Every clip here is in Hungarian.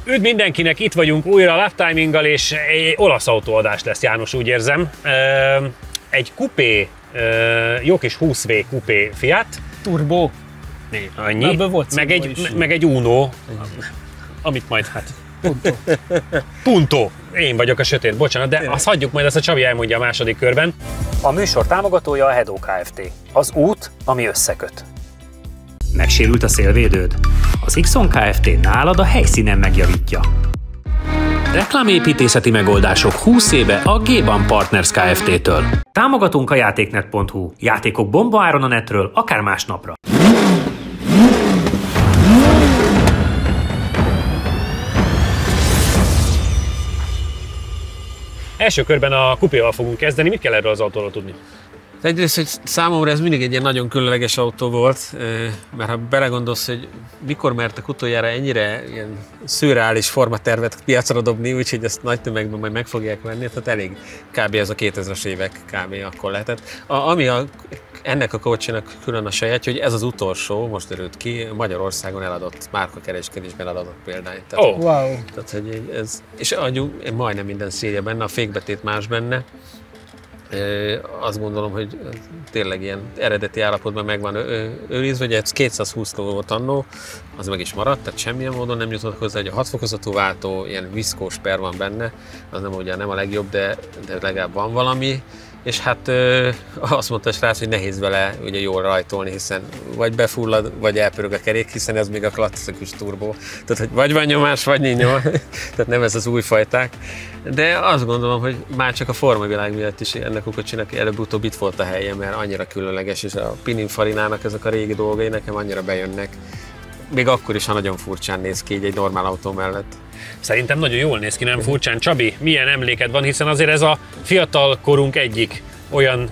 Üdv mindenkinek, itt vagyunk újra a Lap Timinggal, és egy olasz autóadás lesz, János, úgy érzem. Egy kupé, jó kis 20V kupé Fiat. Turbo. Annyi. Meg egy Uno, amit majd Punto. Én vagyok a sötét, bocsánat, de azt hagyjuk, majd ezt a Csabi elmondja a második körben. A műsor támogatója a Hedo Kft. Az út, ami összeköt. Megsérült a szélvédőd? Az Ixon Kft. Nálad a helyszínen megjavítja. Reklámépítészeti megoldások 20 éve a G-Ban Partners Kft-től. Támogatunk a játéknet.hu. Játékok bombaáron a netről, akár másnapra. Első körben a kupéval fogunk kezdeni. Mit kell erről az autóról tudni? Egyrészt, hogy számomra ez mindig egy ilyen nagyon különleges autó volt, mert ha belegondolsz, hogy mikor mertek utoljára ennyire ilyen szürreális formatervet piacra dobni, úgyhogy ezt nagy tömegben majd meg fogják venni, tehát elég kb. Ez a 2000-es évek kb. Akkor lehetett. Ami ennek a kocsinak külön a sajátja, hogy ez az utolsó, most derült ki, Magyarországon eladott, márkakereskedésben eladott példány. Tehát, Wow! Tehát, hogy ez, és majdnem minden széria benne, a fékbetét más benne. Azt gondolom, hogy tényleg ilyen eredeti állapotban meg van őrizve, hogy ez 220 kg volt annó, az meg is maradt, tehát semmilyen módon nem jutott hozzá, hogy a 6 fokozatú váltó, ilyen viszkós per van benne, az nem ugye nem a legjobb, de legalább van valami. És hát azt mondta a srác, hogy nehéz vele ugye jól rajtolni, hiszen vagy befullad, vagy elpörög a kerék, hiszen ez még a klasszikus turbó. Tehát, hogy vagy van nyomás, vagy nincs nyomás. Tehát nem ez az új fajták. De azt gondolom, hogy már csak a formavilág miatt is ennek a kocsinak előbb-utóbb itt volt a helye, mert annyira különleges, és a Pininfarinának ezek a régi dolgai nekem annyira bejönnek. Még akkor is, ha nagyon furcsán néz ki így egy normál autó mellett. Szerintem nagyon jól néz ki, nem furcsán. Csabi, milyen emléked van, hiszen azért ez a fiatal korunk egyik olyan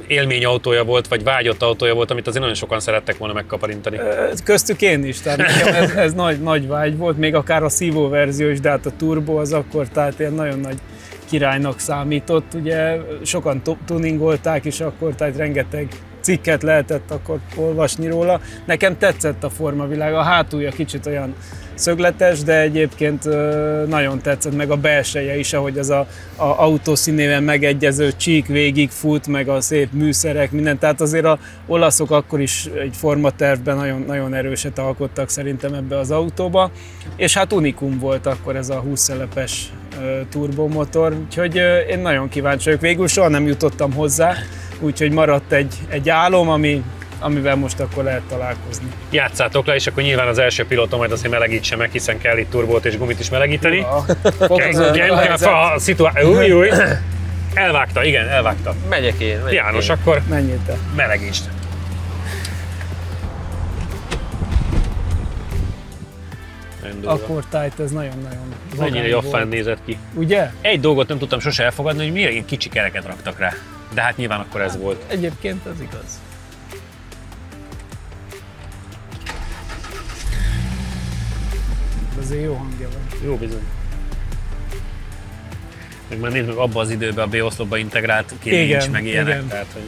élményautója volt, vagy vágyott autója volt, amit azért nagyon sokan szerettek volna megkaparintani. Köztük én is, tehát nekem ez nagy vágy volt, még akár a szívó verzió is, de hát a turbo az akkor, tehát ilyen nagyon nagy királynak számított. Ugye sokan tuningolták is akkor, tehát rengeteg cikket lehetett akkor olvasni róla. Nekem tetszett a formavilág, a hátulja kicsit olyan szögletes, de egyébként nagyon tetszett, meg a belseje is, ahogy az a autó színében megegyező csík végig fut, meg a szép műszerek, minden. Tehát azért az olaszok akkor is egy formatervben nagyon, nagyon erőset alkottak szerintem ebbe az autóba. És hát unikum volt akkor ez a 20 szelepes turbomotor, úgyhogy én nagyon kíváncsi vagyok. Végül soha nem jutottam hozzá, úgyhogy maradt egy álom, amivel most akkor lehet találkozni. Játszátok le, és akkor nyilván az első pilóta majd azért melegítse meg, hiszen kell itt turbót és gumit is melegíteni. Új. Elvágta, igen, elvágta. Megyek én. János, akkor menjél te. Melegítsd. Akkor tájt, ez nagyon-nagyon mennyire jobbán nézett ki. Ugye? Egy dolgot nem tudtam sose elfogadni, hogy miért ilyen kicsi kereket raktak rá. De hát nyilván akkor ez volt. Egyébként az igaz. Azért jó hangja van. Jó bizony. Meg már nézd meg abba az időben a B-oszlopba integrált kirincs, meg ilyenek. Tehát, hogy,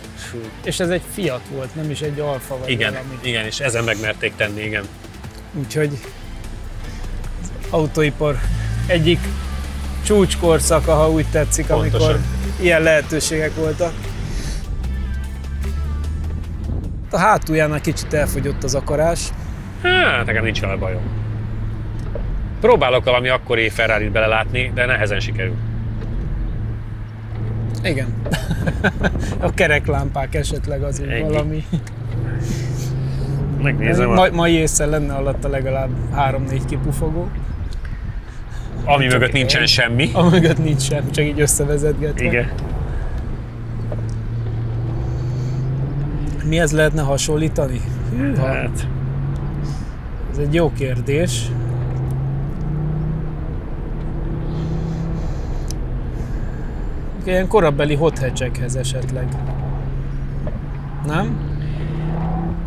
és ez egy Fiat volt, nem is egy Alfa vagy igen, valami. Igen, és ezen megmerték tenni, igen. Úgyhogy az autóipar egyik csúcskorszaka, ha úgy tetszik, pontosan. Amikor ilyen lehetőségek voltak. A hátuljánál kicsit elfogyott az akarás. Hát, nekem nincs vele bajom. Próbálok valami akkori Ferrarit belelátni, de nehezen sikerül. Igen. A kereklámpák esetleg az úgy valami. Megnézem. Mai észre lenne alatta legalább 3-4 kipufogó. Ami mögött nincsen semmi. Ami mögött nincs semmi, csak így összevezetgetve. Igen. Mihez lehetne hasonlítani? Hát. Ez egy jó kérdés. Ilyen korabeli hot hatchekhez esetleg. Nem?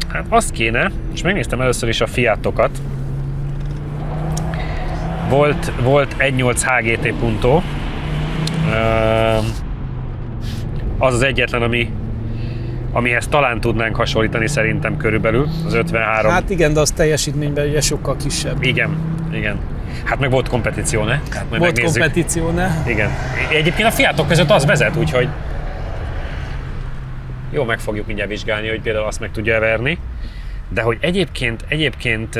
Hát azt kéne, és megnéztem először is a Fiatokat. Volt 1.8 HGT Punto. Az az egyetlen, amihez talán tudnánk hasonlítani szerintem körülbelül, az 53. Hát igen, de az teljesítményben ugye sokkal kisebb. Igen, igen. Hát meg volt kompetíció, ne? Volt kompetíció, ne? Igen. Egyébként a Fiatok között az vezet, úgyhogy jó, meg fogjuk mindjárt vizsgálni, hogy például azt meg tudja verni. De hogy egyébként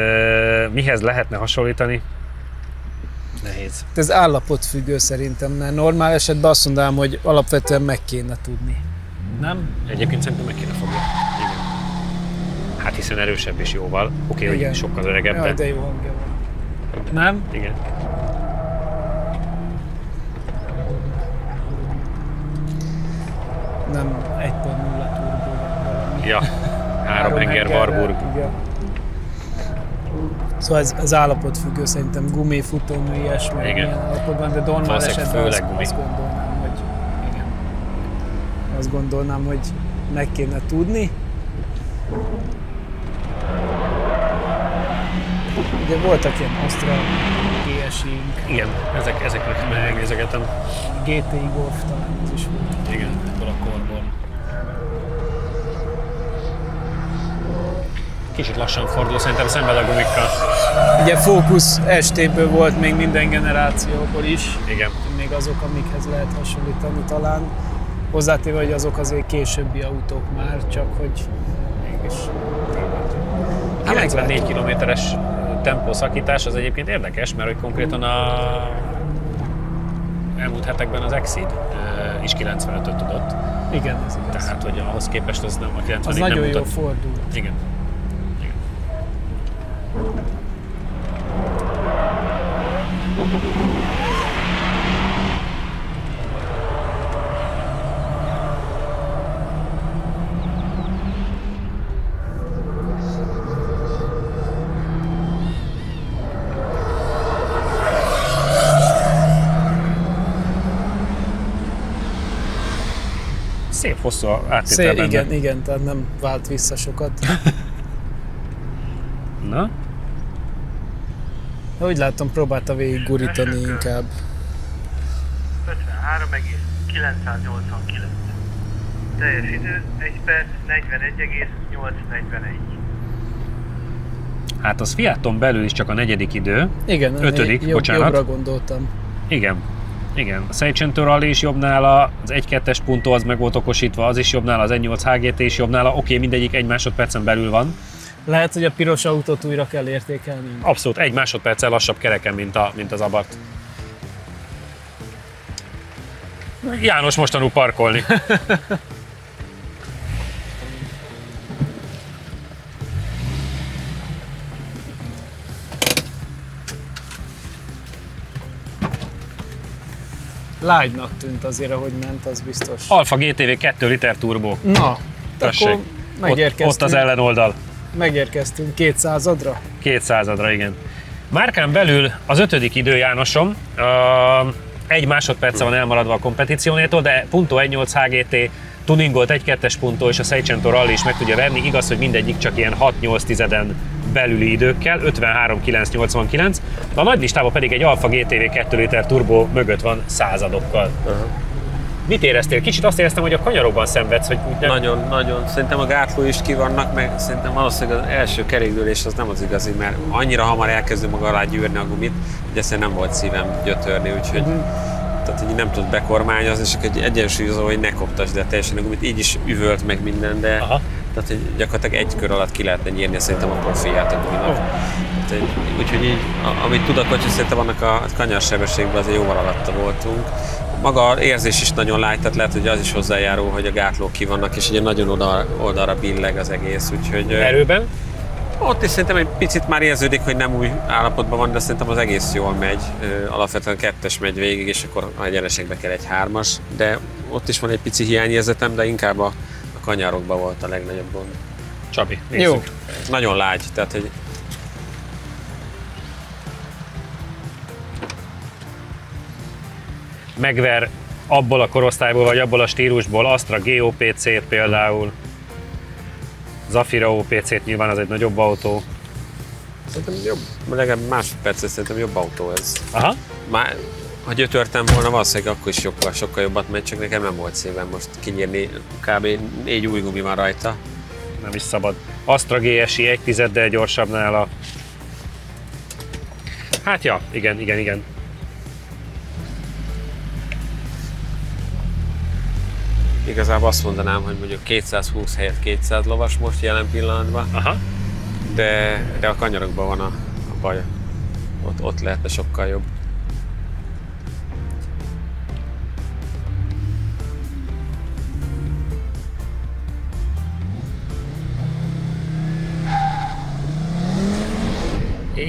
mihez lehetne hasonlítani? Nehéz. Ez állapotfüggő szerintem, mert normál esetben azt mondanám, hogy alapvetően meg kéne tudni. Nem? Egyébként szerintem meg kéne fogni. Igen. Hát hiszen erősebb is jóval. Oké, hogy sokkal öregebb. Jaj, de jó hangja van. Nem? Igen. Nem 1.0 turbo. Ja, 3 henger Warburg. Igen. Szóval ez állapotfüggő, szerintem gumi, futómű, ilyesmi, ilyen állapotban, de normál esetben azt gondolnám, hogy igen. Azt gondolnám, hogy meg kéne tudni. Ugye voltak ilyen Astra GS-ink. Igen, ezeknek megnézegetem. GTI Golf talán az is volt. Igen, ebből a korból. Kicsit lassan fordul, szerintem szemben a gumikkal. Ugye Focus ST-ből volt még minden generációból is. Igen. Még azok, amikhez lehet hasonlítani talán. Hozzátéve, hogy azok azért későbbi autók már, csak hogy mégis. 94 km-es tempószakítás az egyébként érdekes, mert hogy konkrétan a elmúlt hetekben az Exceed is 95-öt tudott. Igen, ez igaz. Tehát, hogy ahhoz képest az nem a 90-ig az nem nagyon mutat. jól fordul. Igen. Szép hosszú áttétel benne. Igen, tehát nem vált vissza sokat. Na? De úgy látom, próbálta végig gurítani inkább. 53,989. Teljes idő 1 perc 41,841. Hát az Fiaton belül is csak a negyedik idő. Igen, 5. bocsánat. Jobbra gondoltam. Igen. A Seicento Rally is jobb nála, az 1-2-es Punto az meg volt okosítva, az is jobb nála, az 1.8 HGT is jobb nála. Oké, mindegyik 1 másodpercen belül van. Lehet, hogy a piros autót újra kell értékelni. Abszolút, 1 másodperccel lassabb kereken, mint az Abarth. János most tanul parkolni. Lágynak tűnt azért, ahogy ment, az biztos. Alfa GTV 2 liter turbo. Na, tessék. akkor megérkeztünk. Ott az ellenoldal. Megérkeztünk 200-adra? 200-adra, igen. Márkán belül az 5. idő, Jánosom. 1 másodperce van elmaradva a kompetíciónétól, de Punto 1.8 HGT, tuningolt 1-2-es Punto és a Seicento Rally is meg tudja verni. Igaz, hogy mindegyik csak ilyen 6-8 tizeden belüli időkkel, 53.989. A nagy listában pedig egy Alfa GTV 2 liter turbo mögött van századokkal. Mit éreztél? Kicsit azt éreztem, hogy a kanyarokban szenvedsz, hogy úgy nem... Nagyon. Szerintem a gátló is ki vannak, meg szerintem valószínűleg az első kerékdőlés az nem az igazi, mert annyira hamar elkezdő maga alá gyűrni a gumit, hogy ezt nem volt szívem gyötörni, úgyhogy tehát így nem tud bekormányozni, és egy egyensúlyozó, hogy ne koptasd le teljesen a gumit, így is üvölt meg minden, de tehát hogy gyakorlatilag 1 kör alatt ki lehetne nyírni szerintem a profilját a guminak. Úgyhogy így, amit tudok, hogy szerintem annak a kanyarsebességben azért jóval alatta voltunk. Maga az érzés is nagyon lágy, tehát lehet, hogy az is hozzájárul, hogy a gátlók ki vannak, és ugye nagyon oldalra billeg az egész, úgyhogy... Erőben? Ott is szerintem egy picit már érződik, hogy nem új állapotban van, de szerintem az egész jól megy. Alapvetően 2-es megy végig, és akkor a egyenesekbe kell egy 3-as, de ott is van egy pici hiányérzetem, de inkább a kanyarokban volt a legnagyobb gond. Csabi, nézzük. Jó. Nagyon lágy, tehát hogy... Megver abból a korosztályból, vagy abból a stílusból Astra GOPC-t például. Zafira OPC-t, nyilván az egy nagyobb autó. Szerintem jobb, legalább másodpercet szerintem jobb autó ez. Aha. Már, ha gyötörtem volna, valószínűleg akkor is sokkal jobbat megy, csak nekem nem volt szívem most kinyírni, kb. 4 új gumi van rajta. Nem is szabad. Astra GSI 1 tizeddel gyorsabb nála. Hát ja, igen. Igazából azt mondanám, hogy mondjuk 220 helyett 200 lovas most jelen pillanatban. Aha. De a kanyarokban van a baj. Ott lehetne sokkal jobb.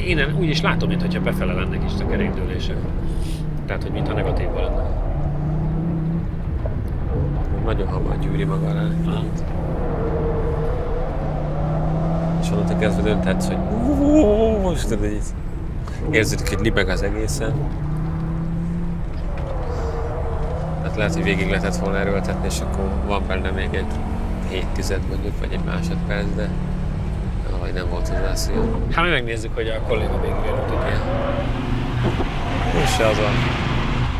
Én úgy is látom, mintha befele lennek is a kerékdőlések. Tehát, hogy mintha negatívban lenne. Nagyon hamar gyűri maga rá. És onnantól kezdve dönthetsz, hogy most érződik, hogy libeg az egészen. Hát lehet, hogy végig lehetett volna erőltetni, és akkor van benne még egy 7 mondjuk, vagy egy másodperc, de valahogy nem volt hozzá szél. Hát mi megnézzük, hogy a kolléga végig erőltetett.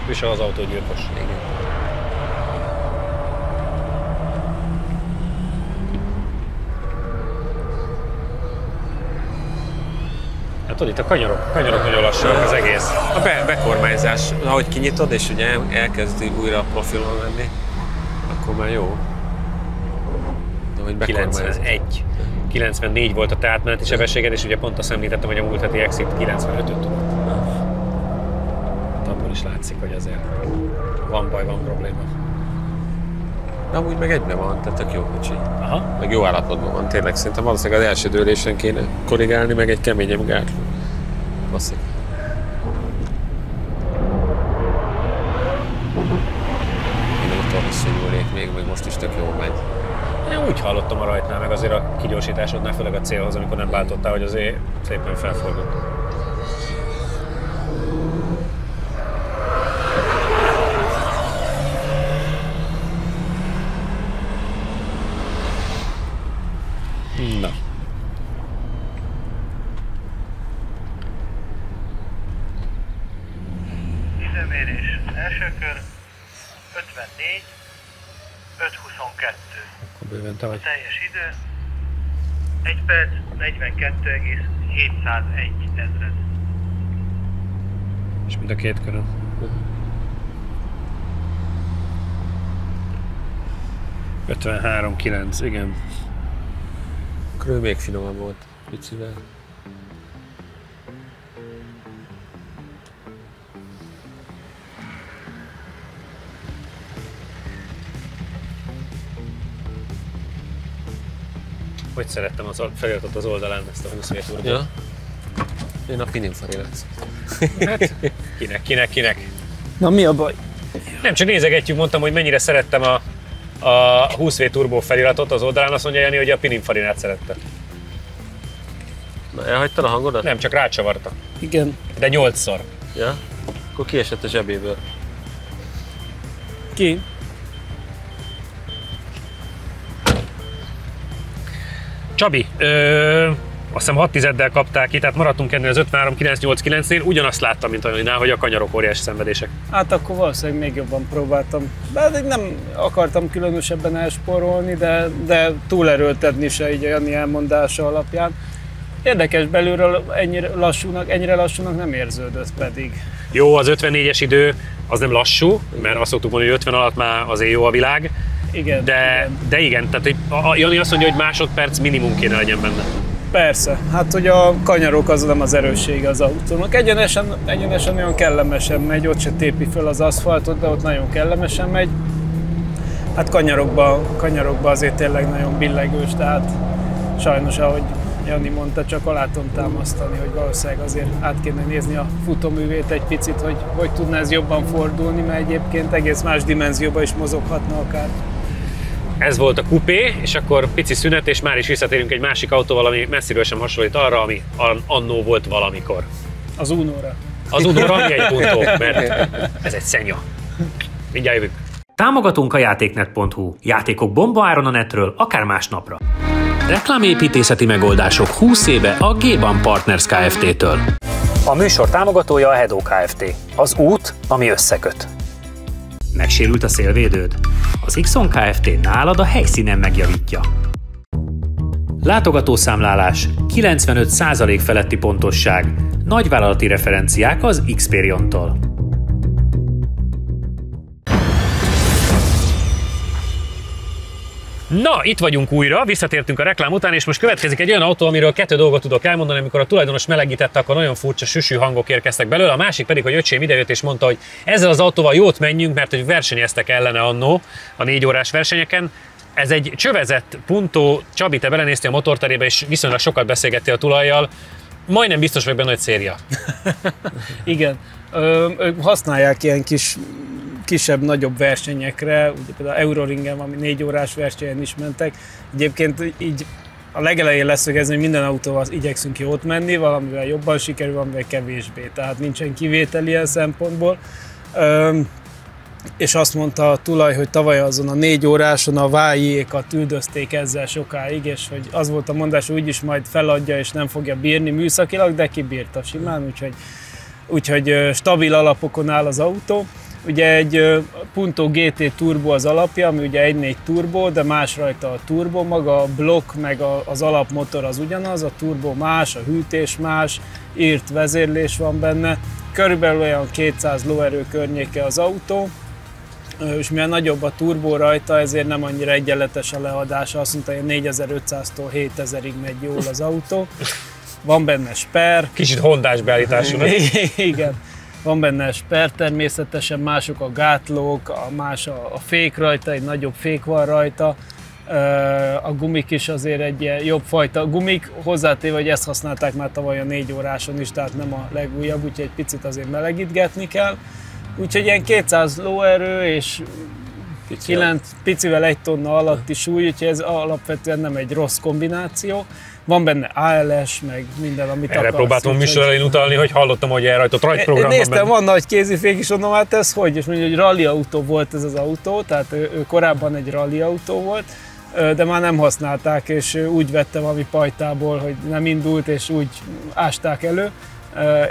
Ő se az autógyilkos. Igen. Tudod, itt a kanyarok nagyon lassak az egész. A bekormányzás, ahogy kinyitod, és ugye elkezdi újra a profilon lenni, akkor már jó. De hogy 94 volt a távmeneti sebességed, és ugye pont azt említettem, hogy a múlt heti exit 95-öt tudott. Hát abból is látszik, hogy azért van baj, van probléma. De amúgy meg egyben van, tehát tök jó kocsi. Aha. Meg jó állapotban van, tényleg szerintem valószínűleg az első dőlésen kéne korrigálni, meg egy keményebb gátló. Basszik. Én nem tudom, hogy még most is tök jól megy. Én úgy hallottam a rajtnál, meg azért a kigyorsításodnál, főleg a célhoz, amikor nem váltottál, hogy azért szépen felfordult. Na. Időmérés első kör 54, 5:22. Akkor bőven te vagy. Teljes idő 1 perc 42,701 ezred. És mind a két körön. Ötvenhárom 9, igen. Körül még finomabb volt, picivel. Hogy szerettem az feliratot az oldalán ezt a 20 turbót. Ja. Én a Pininfarinac. Hát, kinek. Na mi a baj? Nem, csak nézegetjük, mondtam, hogy mennyire szerettem a 20V turbó feliratot az oldalán, azt mondja Jani, hogy a Pininfarinát szerette. Na, elhagytad a hangodat? Nem, csak rácsavarta. Igen. De 8-szor. Ja? Akkor kiesett a zsebéből. Ki? Csabi, azt hiszem 6 tizeddel kapták ki, tehát maradtunk ennél az 53-989-nél, ugyanazt láttam, mint Janinál, hogy a kanyarok óriási szenvedések. Hát akkor valószínűleg még jobban próbáltam. De nem akartam különösebben elsporolni, de túlerőltetni se így a Jani elmondása alapján. Érdekes, belülről ennyire lassúnak nem érződött pedig. Jó, az 54-es idő az nem lassú, mert azt szoktuk mondani, hogy 50 alatt már azért jó a világ. Igen. De igen, tehát a Jani azt mondja, hogy másodperc minimum kéne legyen benne. Persze, hát hogy a kanyarok az nem az erőssége az autónak. Egyenesen olyan kellemesen megy, ott se tépi föl az aszfaltot, de ott nagyon kellemesen megy. Hát kanyarokba azért tényleg nagyon billegős, tehát sajnos, ahogy Jani mondta, csak alá tudom támasztani, hogy valószínűleg azért át kéne nézni a futóművét egy picit, hogy tudná ez jobban fordulni, mert egyébként egész más dimenzióban is mozoghatna akár. Ez volt a kupé, és akkor pici szünet, és már is visszatérünk egy másik autóval, ami messziről sem hasonlít arra, ami annó volt valamikor. Az Unóra. Az Unóra, ami egy Punto, mert ez egy szenya. Mindjárt jövünk. Támogatunk a játéknet.hu. Játékok bombaáron a netről, akár másnapra. Reklámépítészeti megoldások 20 éve a G-Ban Partners Kft-től. A műsor támogatója a Hedó Kft. Az út, ami összeköt. Megsérült a szélvédőd? Az Xon Kft. Nálad a helyszínen megjavítja. Látogatószámlálás, 95% feletti pontosság, Nagyvállalati referenciák az Xperion-tól. Na, itt vagyunk újra, visszatértünk a reklám után, és most következik egy olyan autó, amiről 2 dolgot tudok elmondani. Amikor a tulajdonos melegítette, akkor nagyon furcsa süsű hangok érkeztek belőle. A másik pedig, hogy öcsém idejött és mondta, hogy ezzel az autóval jót menjünk, mert hogy versenyeztek ellene annó a 4 órás versenyeken. Ez egy csövezett Punto. Csabi, te belenéztél a motorterébe, és viszonylag sokat beszélgettél a tulajjal. Majdnem biztos vagy benne, hogy széria. Igen, ők használják ilyen kisebb-nagyobb versenyekre, ugye például Euroringen, ami 4 órás versenyen is mentek. Egyébként így a legelején leszögezni, hogy minden autóval igyekszünk jót menni, valamivel jobban sikerül, valamivel kevésbé, tehát nincsen kivétel ilyen szempontból. És azt mondta a tulaj, hogy tavaly azon a 4 óráson a vájékat üldözték ezzel sokáig, és hogy az volt a mondás, hogy úgyis majd feladja és nem fogja bírni műszakilag, de kibírta simán, úgyhogy stabil alapokon áll az autó. Ugye egy Punto GT Turbo az alapja, ami ugye 1.4 turbo, de más rajta a turbo, maga a blokk meg az alapmotor az ugyanaz, a turbo más, a hűtés más, írt vezérlés van benne, körülbelül olyan 200 lóerő környéke az autó, és mivel nagyobb a turbó rajta, ezért nem annyira egyenletes a leadása, azt mondta, hogy 4500-tól 7000-ig megy jól az autó. Van benne sper. Kicsit hondás beállítású. Igen. Van benne sper, természetesen mások a gátlók, más a fék rajta, egy nagyobb fék van rajta. A gumik is azért egy ilyen jobb fajta gumik, hozzátéve, hogy ezt használták már tavaly a 4 óráson is, tehát nem a legújabb, úgyhogy egy picit azért melegítgetni kell. Úgyhogy ilyen 200 lóerő és picivel 1 tonna alatti súly, úgyhogy ez alapvetően nem egy rossz kombináció. Van benne ALS, meg minden, amit akarsz. Erre próbáltam műsor elején utalni, hogy hallottam, hogy elrajtott rajtprogram van néztem, van nagy kézifék is, mondom, hát ez hogy? És mondja, hogy rally autó volt ez az autó, tehát ő korábban egy rally autó volt, de már nem használták, és úgy vette valami pajtából, hogy nem indult, és úgy ásták elő,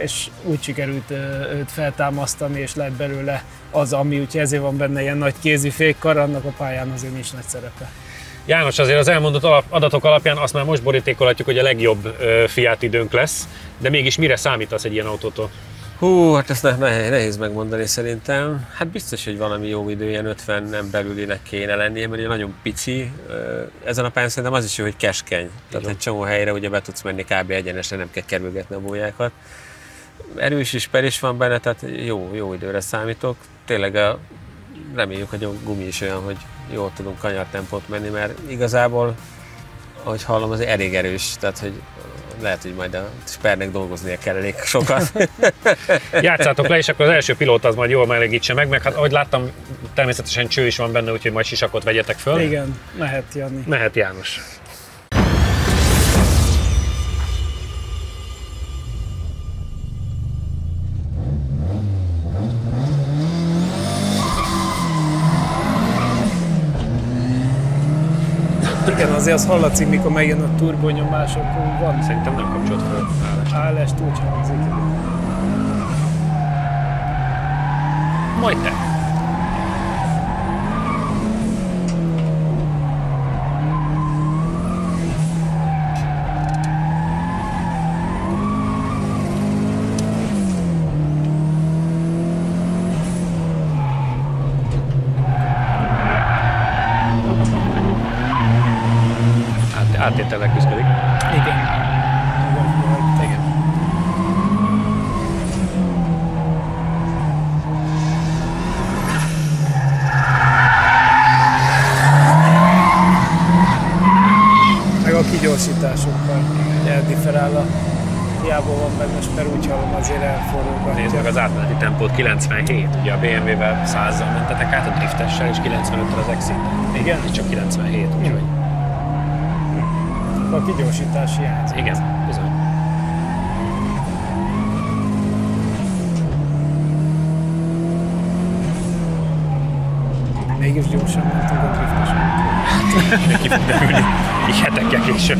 és úgy sikerült őt feltámasztani, és lett belőle az, ami, úgyhogy ezért van benne ilyen nagy kézifékkar, annak a pályán azért nincs nagy szerepe. János, azért az elmondott adatok alapján azt már most borítékolhatjuk, hogy a legjobb Fiat időnk lesz, de mégis mire számítasz egy ilyen autótól? Hú, hát ezt nehéz megmondani szerintem. Hát biztos, hogy valami jó idő, ilyen 50-en belülinek kéne lennie, mert ugye nagyon pici. Ezen a pályán szerintem az is jó, hogy keskeny. Tehát egy csomó helyre ugye be tudsz menni kb. Egyenesen, nem kell kerülgetni a bójákat. Erős is, per is van benne, tehát jó időre számítok. Tényleg reméljük, hogy a gumi is olyan, hogy jól tudunk kanyartempót menni, mert igazából, ahogy hallom, az elég erős, tehát hogy lehet, hogy majd a Spernek dolgoznia kell elég sokat. Játszátok le, és akkor az első pilóta az majd jól melegítse meg hát ahogy láttam, természetesen cső is van benne, úgyhogy majd sisakot vegyetek föl. Igen, mehet Jani. Mehet János. Igen, azért az hallatszik, mikor megjön a turbonyomás, akkor van. Szerintem nem kapcsolt fel állást, úgy hangzik. Majd te. Áttétellel küzdik. Igen. Igen. Meg a kigyorsításokkal eldifferál a hiába van benne, mert úgy hallom azért elforrógatja. Nézd meg az átmeneti tempót, 97, ugye a BMW-vel 100-zal mentetek át a driftessel, és 95-tel az Exit-tel. Igen. És csak 97, úgyhogy. A kigyorsítás hiányzik. Igen, bizony. Mégis gyorsan mentünk a driftesen. Neki fog derülni, így hetekkel később.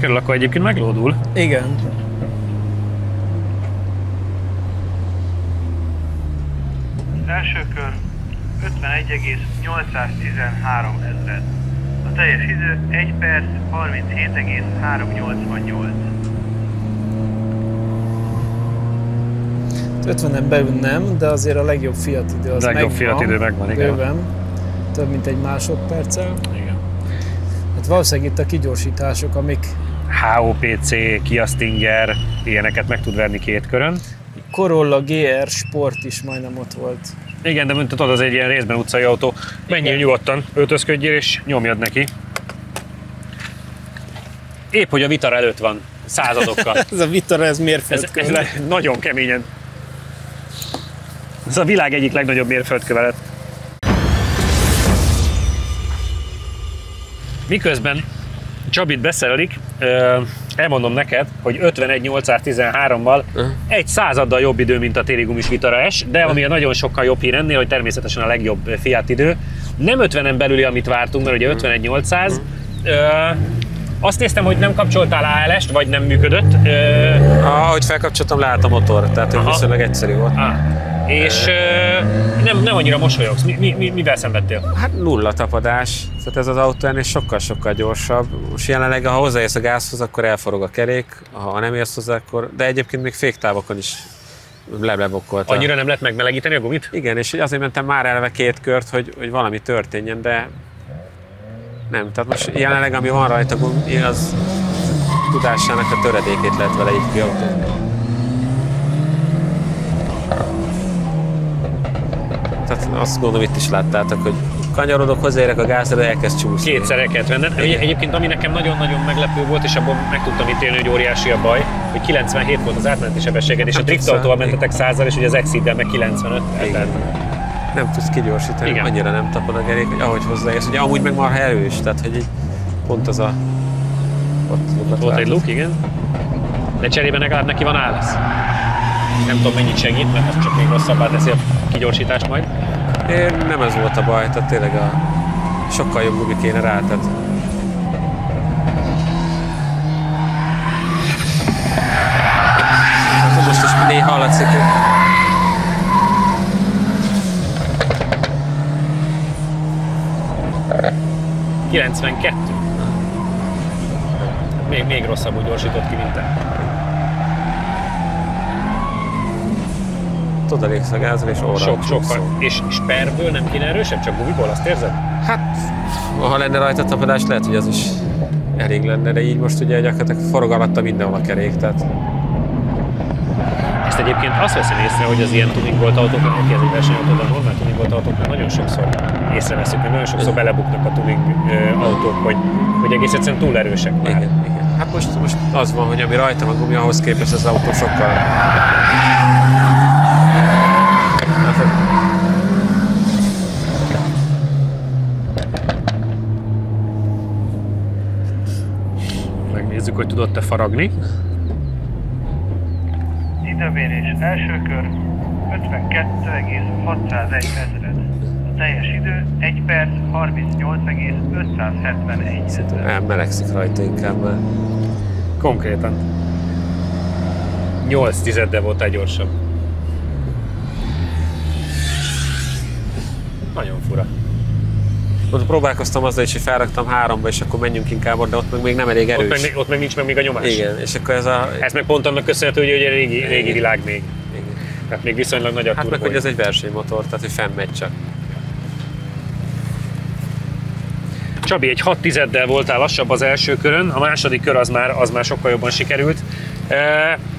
körül, akkor egyébként meglódul. Igen. Első kör 51,813 ezred. A teljes idő 1 perc 37,388. 50-en belül nem, de azért a legjobb Fiat idő az megvan. Legjobb Fiat idő megvan, igen. Bőven. Több mint egy másodperccel. Igen. Hát valószínűleg itt a kigyorsítások, amik HOPC, Kia Stinger, ilyeneket meg tud verni 2 körön. Corolla GR Sport is majdnem ott volt. Igen, de tudod, az egy ilyen részben utcai autó. Menjél nyugodtan, öltözködjél és nyomjad neki. Épp, hogy a Vitara előtt van, századokkal. Ez a Vitara, ez mérföldköve. Ez nagyon keményen. Ez a világ egyik legnagyobb mérföldköve lett. Miközben Csabit beszerelik, elmondom neked, hogy 51.813-mal egy századdal jobb idő, mint a téli gumis Vitara S, de ami a nagyon sokkal jobb hír ennél, hogy természetesen a legjobb Fiat idő. Nem 50-en belüli, amit vártunk, mert ugye 51.800. Azt néztem, hogy nem kapcsoltál ALS-t, vagy nem működött. Ahogy felkapcsoltam, leállt a motor, tehát hogy viszonylag egyszerű volt. És nem annyira mosolyogsz. Mivel szenvedtél? Hát nulla tapadás, tehát ez az autó ennél sokkal-sokkal gyorsabb. Most jelenleg, ha hozzáérsz a gázhoz, akkor elforog a kerék, ha nem érsz hozzá, akkor... De egyébként még féktávokon is leblebokkolt. Annyira nem lehet megmelegíteni a gumit? Igen, és azért mentem már eleve 2 kört, hogy valami történjen, de nem. Tehát most jelenleg, ami van rajta gumi, az tudásának a töredékét lehet vele így kiautózni. Tehát azt gondolom, itt is láttátok, hogy kanyarodok, hozzáérek a gázra, de elkezd csúszni. Kétszer el kellett venned. Egyébként ami nekem nagyon-nagyon meglepő volt, és abban meg tudtam ítélni, hogy óriási a baj, hogy 97 volt az átmeneti sebességed, és a driftautóval mentetek 100-al, és ugye az Exceed-del meg 95. Nem tudsz kigyorsítani, igen. Annyira nem tapad a kerék, hogy ahogy hozzáérsz. Ugye amúgy meg marha erős, tehát hogy így pont az a... Ott volt egy luk, igen. De cserében legalább neki van ALS. Nem tudom, mennyit segít, mert az csak még rosszabbá teszi a kigyorsítást majd. Nem ez volt a baj, tehát tényleg sokkal jobb gumi kéne rá, tehát... Most is néha hallatszik, hogy... Még rosszabbul gyorsított ki, mint te. Odalépsz a gázra és orra. Sokkal. És perből nem kéne erősebb, csak gumiból, azt érzed? Hát, ha lenne rajta tapadás, lehet, hogy az is elég lenne, de így most ugye gyakorlatilag forog alatta mindenhol a kerék, tehát... Ezt egyébként azt veszem észre, hogy az ilyen tuningolt autók, aki ez egy versenyautó, de a normál tuningolt autóknál nagyon sokszor észreveszünk, mert nagyon sokszor belebuknak a tuning autók, hogy egész egyszerűen túl erősek már. Igen. Hát most az van, hogy ami rajta van gumi, ahhoz képest az autó sokkal... Megnézzük, hogy tudott-e faragni. Időmérés első kör 52,601 ezred. A teljes idő 1 perc 38,571 ezred. Elmelegszik rajta inkább már. Konkrétan. 8 tizeddel voltál gyorsabb. Nagyon fura. Ott próbálkoztam azzal is, hogy felraktam 3-ba, és akkor menjünk inkább, de ott meg még nem elég erős. Ott meg nincs meg még a nyomás. Igen, és akkor ez a... Ez meg pont annak köszönhető, hogy a régi világ még. Igen. Tehát még viszonylag nagy a Hát meg, hogy ez egy versenymotor, tehát hogy fennmegy csak. Csabi, egy 6 tizeddel voltál lassabb az első körön, a második kör az már sokkal jobban sikerült.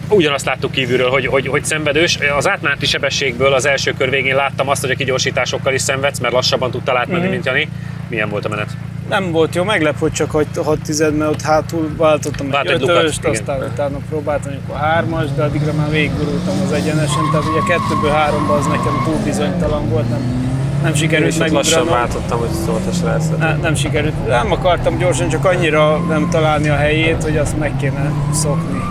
Ugyanazt láttuk kívülről, hogy szenvedős. Az átmeneti sebességből az első kör végén láttam azt, hogy a kigyorsításokkal is szenvedsz, mert lassabban tudtál átmenni, mint Jani. Milyen volt a menet? Nem volt jó, meglep, hogy csak 6 tized, mert ott hátul váltottam egy 5-öst, aztán utána próbáltam akkor 3-as, de addigra már végigurultam az egyenesen, tehát ugye 2-ből 3-ba az nekem túl bizonytalan volt, nem sikerült megugranom. Lassan váltottam, hogy szólt a srác. Nem sikerült, nem akartam gyorsan, csak annyira nem találni a helyét, hogy azt meg kéne szokni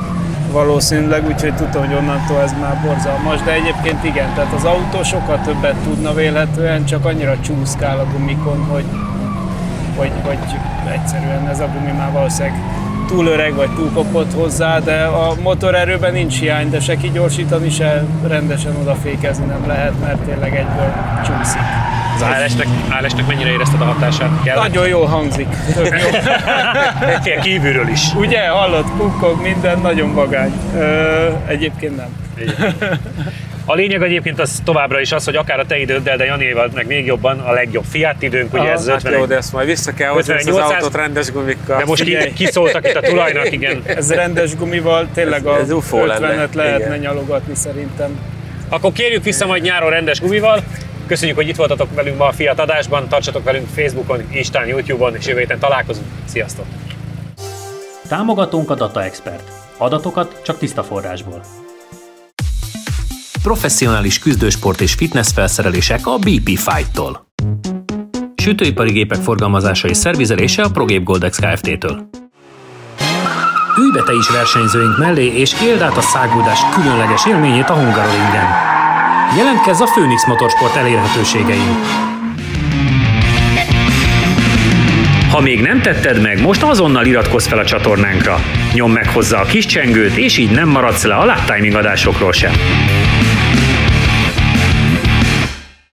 valószínűleg, úgyhogy tudtam, hogy onnantól ez már borzalmas, de egyébként igen, tehát az autó sokkal többet tudna vélhetően, csak annyira csúszkál a gumikon, hogy egyszerűen ez a gumi már valószínűleg túl öreg vagy túl kopott hozzá, de a motorerőben nincs hiány, de se kigyorsítani, se rendesen odafékezni nem lehet, mert tényleg egyből csúszik. Az ALS-nek mennyire érezted a hatását? Nagyon jól hangzik. Fél kívülről is. Ugye, hallott, kukkog, minden, nagyon vagány. Egyébként nem. A lényeg egyébként az továbbra is az, hogy akár a te időddel, de Janiéval meg még jobban a legjobb Fiat időnk, ugye ez 50. Jó, de ezt majd vissza kell hozni az autót rendes gumikkal. De most kiszóltak itt a tulajnak, igen. Ez rendes gumival tényleg ez a 50-et lehetne igen. nyalogatni szerintem. Akkor kérjük vissza majd nyáron rendes gumival. Köszönjük, hogy itt voltatok velünk ma a Fiat adásban, tartsatok velünk Facebookon, Instán, YouTube-on, és jövő héten találkozunk. Sziasztok! Támogatónk a Data Expert. Adatokat csak tiszta forrásból. Professzionális küzdősport és fitness felszerelések a BP Fight-tól. Sütőipari gépek forgalmazása és szervizelése a ProGape Goldex Kft-től. Ülj be te is versenyzőink mellé, és éld át a száguldás különleges élményét a Hungaroringen. Jelentkezz a Phoenix Motorsport elérhetőségein. Ha még nem tetted meg, most azonnal iratkozz fel a csatornánkra. Nyomd meg hozzá a kis csengőt, és így nem maradsz le a Lap Timing adásokról sem.